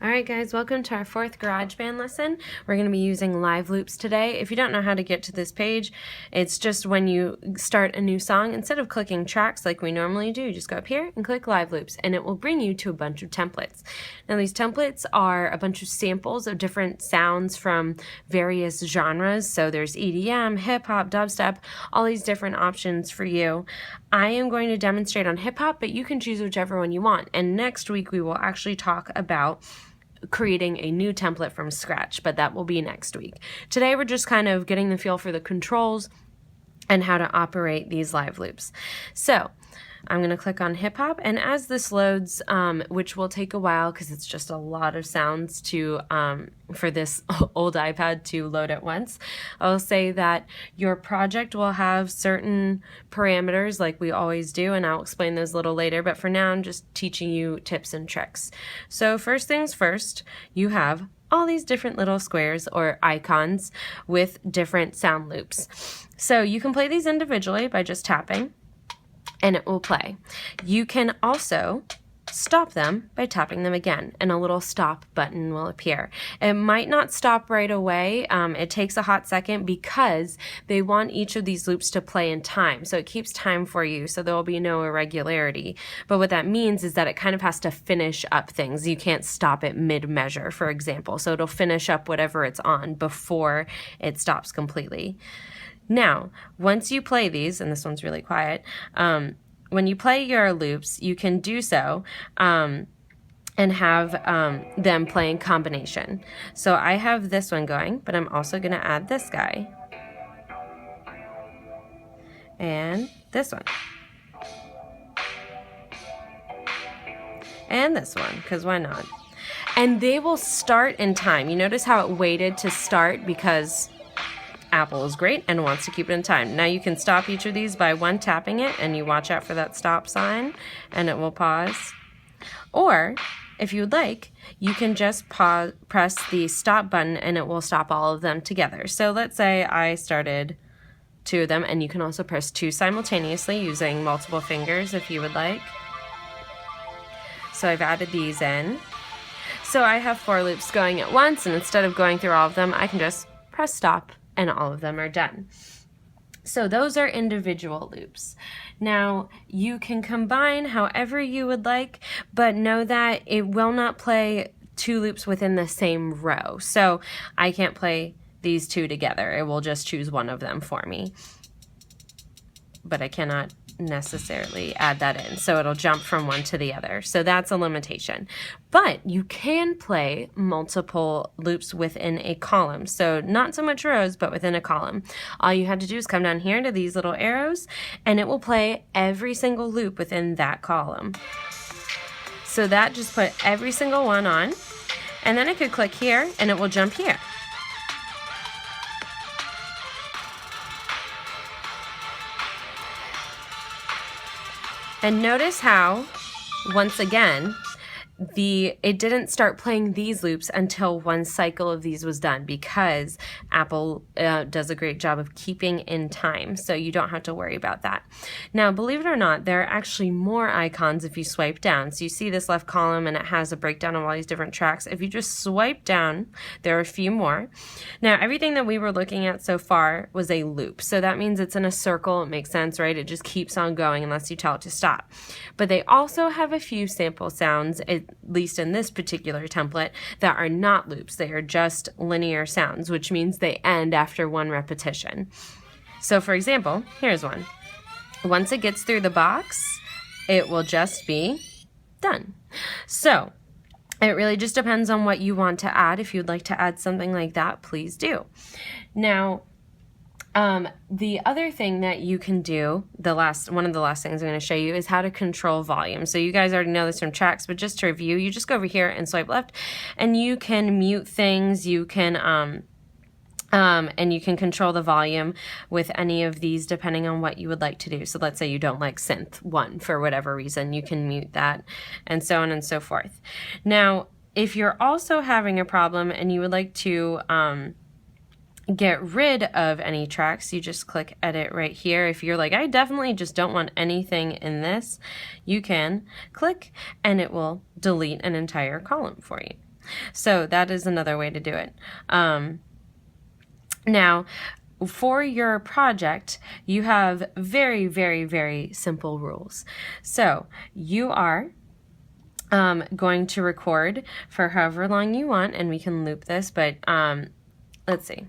Alright guys, welcome to our fourth GarageBand lesson. We're going to be using live loops today. If you don't know how to get to this page, it's just when you start a new song, instead of clicking tracks like we normally do, you just go up here and click live loops and it will bring you to a bunch of templates. Now these templates are a bunch of samples of different sounds from various genres. So there's EDM, hip hop, dubstep, all these different options for you. I am going to demonstrate on hip hop, but you can choose whichever one you want. And next week we will actually talk about creating a new template from scratch, but that will be next week. Today we're just kind of getting the feel for the controls and how to operate these live loops. So I'm going to click on hip hop, and as this loads, which will take a while because it's just a lot of sounds to for this old iPad to load at once, I'll say that your project will have certain parameters like we always do, and I'll explain those a little later, but for now I'm just teaching you tips and tricks. So first things first, you have all these different little squares or icons with different sound loops. So you can play these individually by just tapping, and it will play. You can also stop them by tapping them again, and a little stop button will appear. It might not stop right away. It takes a hot second because they want each of these loops to play in time. So it keeps time for you, so there will be no irregularity. But what that means is that it kind of has to finish up things. You can't stop it mid-measure, for example. So it'll finish up whatever it's on before it stops completely. Now, once you play these, and this one's really quiet, when you play your loops, you can do so and have them play in combination. So I have this one going, but I'm also going to add this guy and this one and this one, because why not? And they will start in time. You notice how it waited to start because Apple is great and wants to keep it in time. Now you can stop each of these by one tapping it, and you watch out for that stop sign and it will pause. Or if you would like, you can just press the stop button and it will stop all of them together. So let's say I started 2 of them, and you can also press 2 simultaneously using multiple fingers if you would like. So I've added these in. So I have 4 loops going at once, and instead of going through all of them, I can just press stop and all of them are done. So those are individual loops. Now you can combine however you would like, but know that it will not play 2 loops within the same row. So I can't play these 2 together. It will just choose one of them for me. But I cannot necessarily add that in, so it'll jump from one to the other. So that's a limitation. But you can play multiple loops within a column. So not so much rows, but within a column. All you have to do is come down here to these little arrows, and it will play every single loop within that column. So that just put every single one on, and then I could click here and it will jump here. And notice how, once again, it didn't start playing these loops until one cycle of these was done, because Apple does a great job of keeping in time, so you don't have to worry about that. Now, believe it or not, there are actually more icons if you swipe down. So you see this left column and it has a breakdown of all these different tracks. If you just swipe down, there are a few more. Now, everything that we were looking at so far was a loop. So that means it's in a circle. It makes sense, right? It just keeps on going unless you tell it to stop. But they also have a few sample sounds, at least in this particular template, that are not loops. They are just linear sounds, which means they end after one repetition. So for example, here's one. Once it gets through the box, it will just be done. So it really just depends on what you want to add. If you'd like to add something like that, please do. Now, the other thing that you can do, one of the last things I'm going to show you, is how to control volume. So you guys already know this from tracks, but just to review, you just go over here and swipe left, and you can mute things. You can and you can control the volume with any of these depending on what you would like to do. So let's say you don't like synth 1 for whatever reason, you can mute that, and so on and so forth. Now, if you're also having a problem and you would like to get rid of any tracks, you just click edit right here. If you're like, I definitely just don't want anything in this, you can click and it will delete an entire column for you. So that is another way to do it. Now, for your project, you have very, very, very simple rules. So you are going to record for however long you want, and we can loop this, but let's see.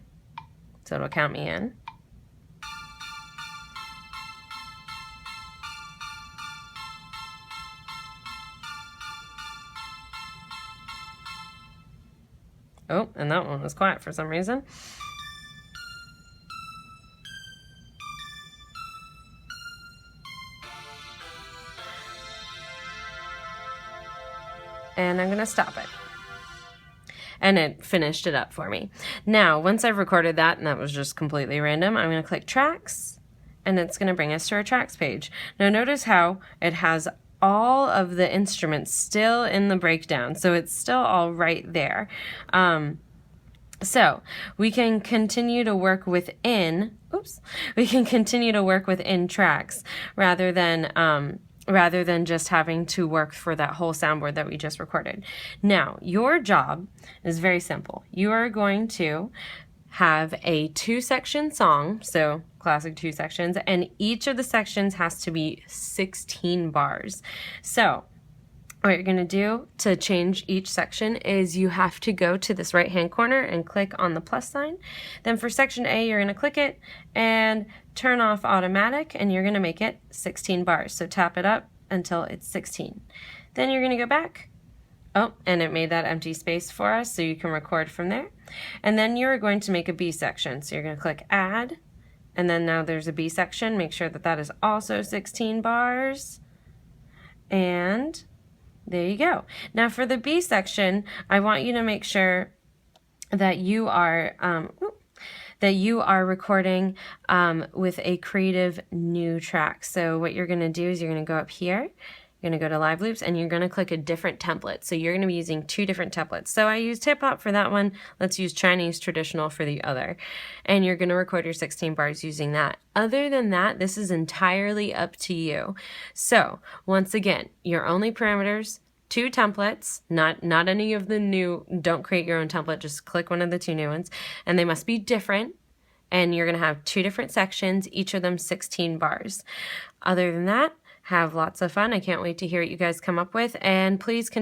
So it'll count me in. Oh, and that one was quiet for some reason. And I'm going to stop it. And it finished it up for me. Now, once I've recorded that, and that was just completely random, I'm going to click Tracks, and it's going to bring us to our Tracks page. Now, notice how it has all of the instruments still in the breakdown, so it's still all right there. So we can continue to work within, we can continue to work within tracks rather than just having to work for that whole soundboard that we just recorded. Now, your job is very simple. You are going to have a 2-section song, so classic 2 sections, and each of the sections has to be 16 bars. So what you're going to do to change each section is you have to go to this right-hand corner and click on the plus sign. Then for section A, you're going to click it and turn off automatic, and you're going to make it 16 bars. So tap it up until it's 16. Then you're going to go back. Oh, and it made that empty space for us, so you can record from there. And then you're going to make a B section. So you're going to click Add, and then now there's a B section. Make sure that that is also 16 bars. And there you go. Now for the B section, I want you to make sure that you are recording with a creative new track. So what you're going to do is you're going to go up here, you're going to go to Live Loops, and you're going to click a different template. So you're going to be using 2 different templates. So I used hip hop for that one. Let's use Chinese traditional for the other. And you're going to record your 16 bars using that. Other than that, this is entirely up to you. So once again, your only parameters, 2 templates, not any of the new, don't create your own template, just click one of the 2 new ones, and they must be different, and you're going to have 2 different sections, each of them 16 bars. Other than that, have lots of fun. I can't wait to hear what you guys come up with, and please